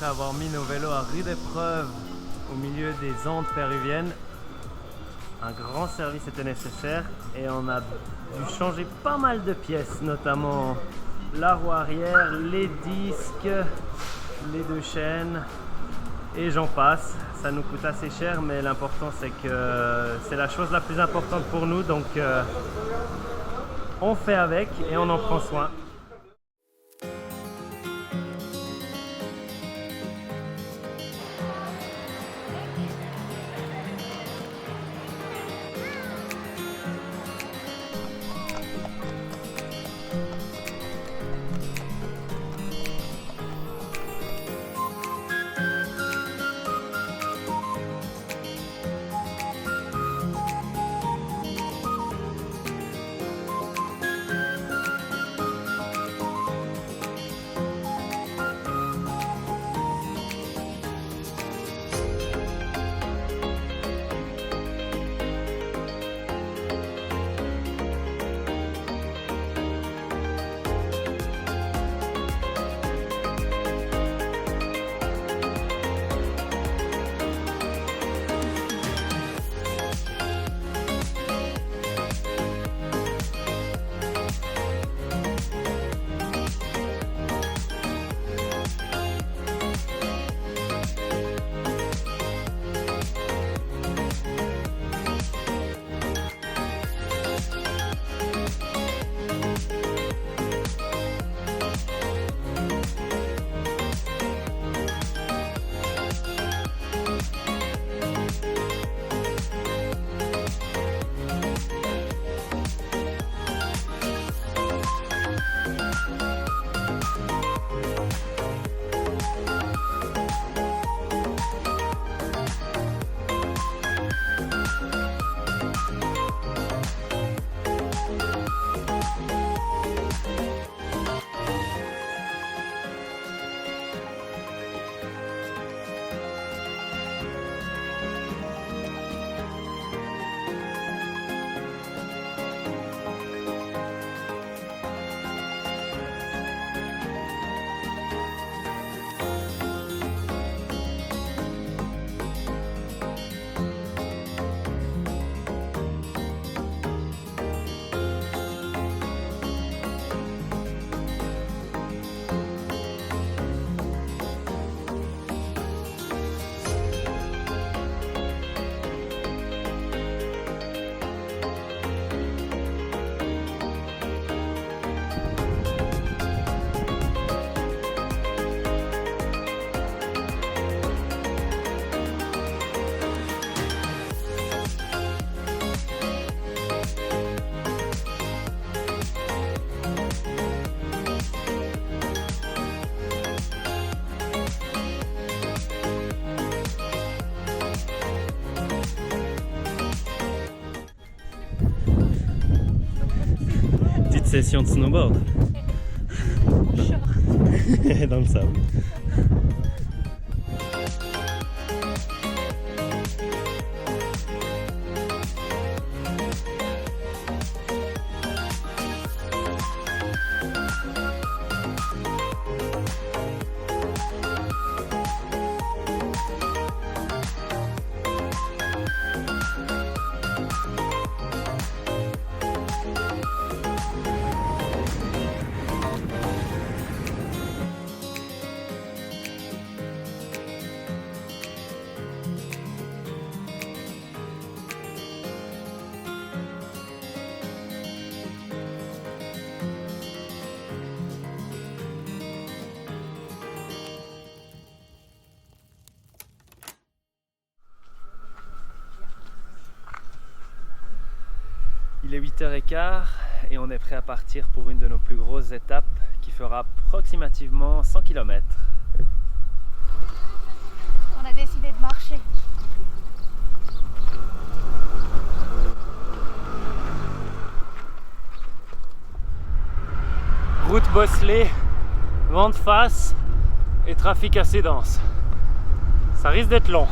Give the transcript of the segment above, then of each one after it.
Après avoir mis nos vélos à rude épreuve au milieu des Andes péruviennes, un grand service était nécessaire et on a dû changer pas mal de pièces, notamment la roue arrière, les disques, les deux chaînes et j'en passe. Ça nous coûte assez cher, mais l'important c'est que c'est la chose la plus importante pour nous, donc on fait avec et on en prend soin. Session de snowboard. Dans le sable. est 8h15 et on est prêt à partir pour une de nos plus grosses étapes qui fera approximativement 100 km. On a décidé de marcher. Route bosselée, vent de face et trafic assez dense. Ça risque d'être long.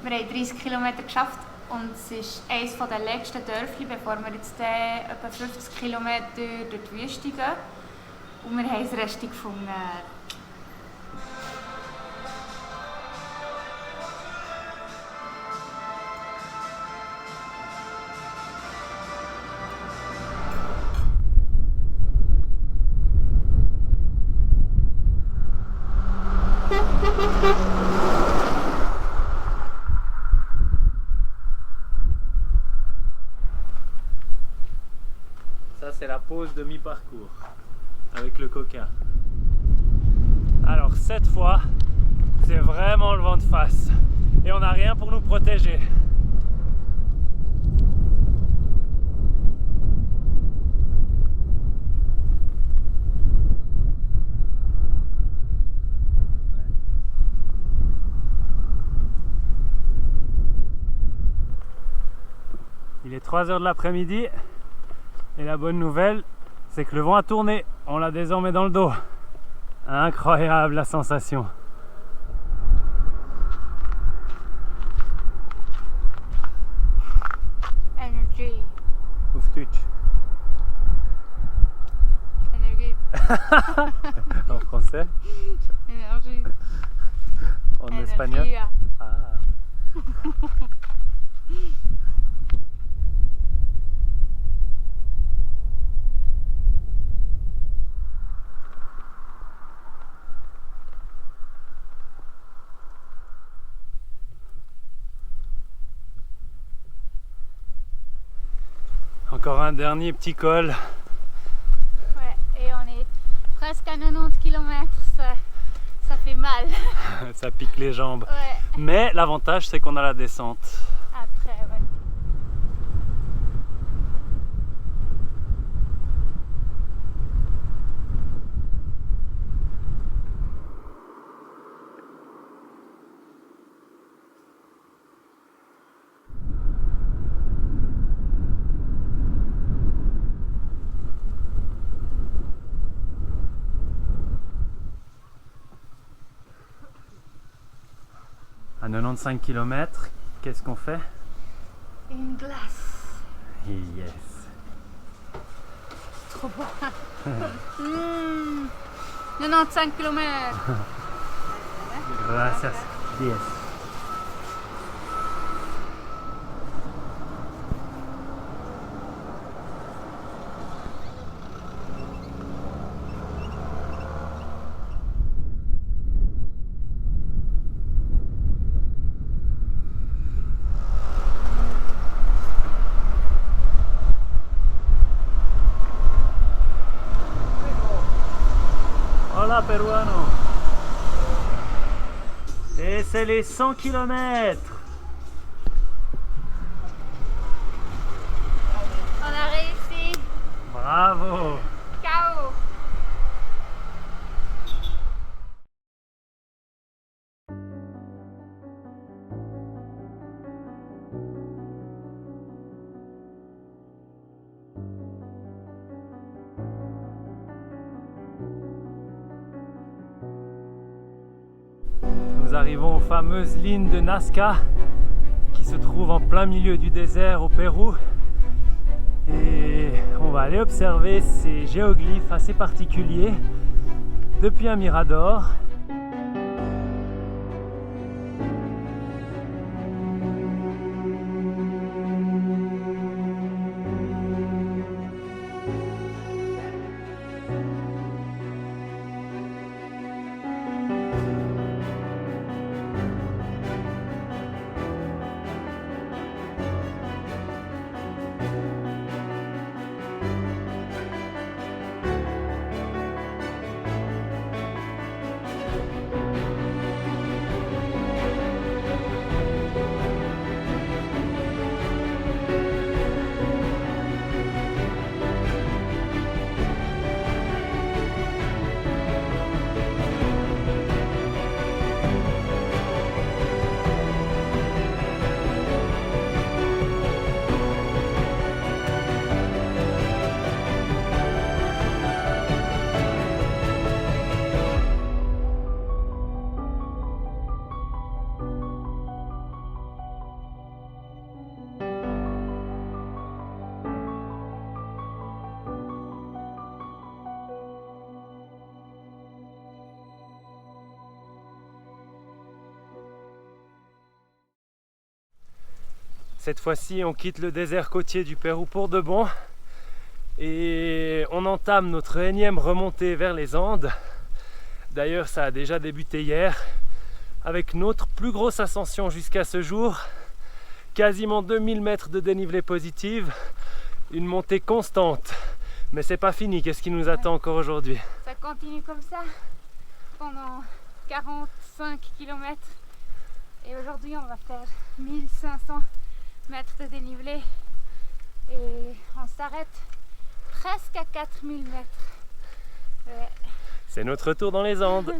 Wir haben 30 Kilometer geschafft und es ist eines der letzten Dörfchen, bevor wir jetzt etwa 50 Kilometer durch die Wüste gehen. Und wir haben das Rest gefunden. Ça c'est la pause de mi-parcours avec le coca. Alors cette fois, c'est vraiment le vent de face et on n'a rien pour nous protéger. Il est 3h de l'après-midi et la bonne nouvelle, c'est que le vent a tourné. On l'a désormais dans le dos. Incroyable la sensation. Energy. Ouf-tuch. Energie. En français, Energie. en espagnol. Energia. Ah. Encore un dernier petit col. Ouais, et on est presque à 90 km, ça fait mal. Ça pique les jambes. Ouais, Mais l'avantage, c'est qu'on a la descente. après, ouais. À 95 km, qu'est-ce qu'on fait? Une glace. Yes. Trop bon. 95 km. Gracias. Yes. Hola peruano. Et c'est les 100 km. On a réussi. Bravo. Ciao. Nous arrivons aux fameuses lignes de Nazca qui se trouvent en plein milieu du désert au Pérou. Et on va aller observer ces géoglyphes assez particuliers depuis un mirador. Cette fois-ci, on quitte le désert côtier du Pérou pour de bon et on entame notre énième remontée vers les Andes. D'ailleurs, ça a déjà débuté hier avec notre plus grosse ascension jusqu'à ce jour. Quasiment 2000 mètres de dénivelé positive, une montée constante. Mais c'est pas fini, qu'est-ce qui nous attend encore aujourd'hui? Ça continue comme ça pendant 45 km. Et aujourd'hui, on va faire 1500 mètres de dénivelé. Et on s'arrête presque à 4000 mètres. Ouais. C'est notre retour dans les Andes.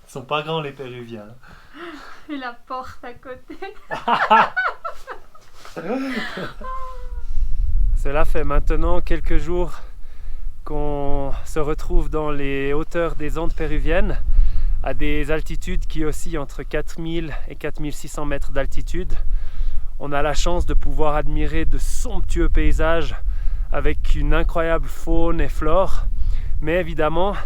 Ils sont pas grands les Péruviens. Et la porte à côté. Cela fait maintenant quelques jours qu'on se retrouve dans les hauteurs des Andes péruviennes, à des altitudes qui oscillent entre 4000 et 4600 mètres d'altitude. On a la chance de pouvoir admirer de somptueux paysages avec une incroyable faune et flore, mais évidemment,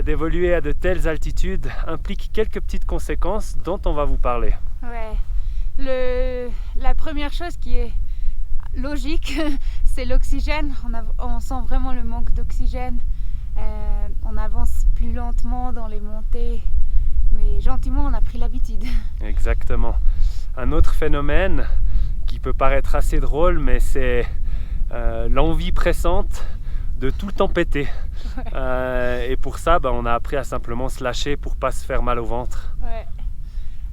d'évoluer à de telles altitudes implique quelques petites conséquences dont on va vous parler. Ouais. La première chose qui est logique, c'est l'oxygène. On sent vraiment le manque d'oxygène. On avance plus lentement dans les montées, mais gentiment on a pris l'habitude. Exactement. Un autre phénomène qui peut paraître assez drôle, mais c'est l'envie pressante de tout le temps péter. Et pour ça, on a appris à simplement se lâcher pour pas se faire mal au ventre. Ouais.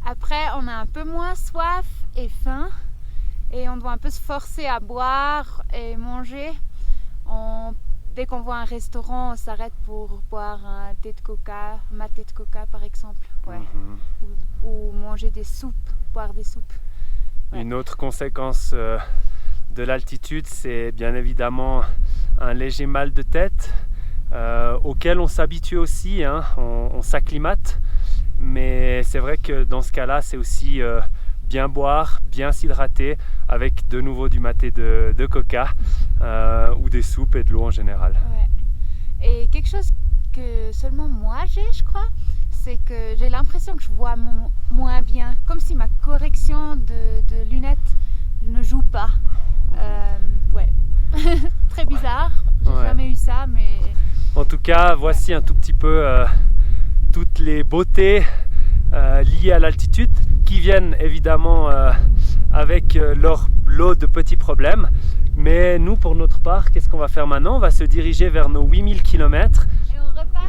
Après, on a un peu moins soif et faim, et on doit un peu se forcer à boire et manger. Dès qu'on voit un restaurant, on s'arrête pour boire un thé de coca, ma thé de coca par exemple. Ouais. Ou manger des soupes, boire des soupes. Ouais. Une autre conséquence de l'altitude, c'est bien évidemment un léger mal de tête auquel on s'habitue aussi, on s'acclimate, mais c'est vrai que dans ce cas-là, c'est aussi bien boire, bien s'hydrater avec de nouveau du maté de coca ou des soupes et de l'eau en général. Ouais. Et quelque chose que seulement moi j'ai, je crois, c'est que j'ai l'impression que je vois moins bien, comme si ma correction de lunettes ne joue pas. Ouais, très bizarre, j'ai jamais eu ça, mais... En tout cas, voici un tout petit peu toutes les beautés liées à l'altitude qui viennent évidemment avec leur lot de petits problèmes. Mais nous, pour notre part, qu'est-ce qu'on va faire maintenant? On va se diriger vers nos 8000 km. Et on repart.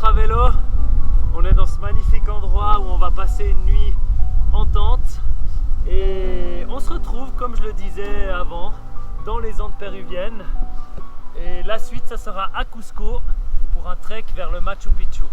À vélo, on est dans ce magnifique endroit où on va passer une nuit en tente et on se retrouve, comme je le disais avant, dans les Andes péruviennes, et la suite ça sera à Cusco pour un trek vers le Machu Picchu.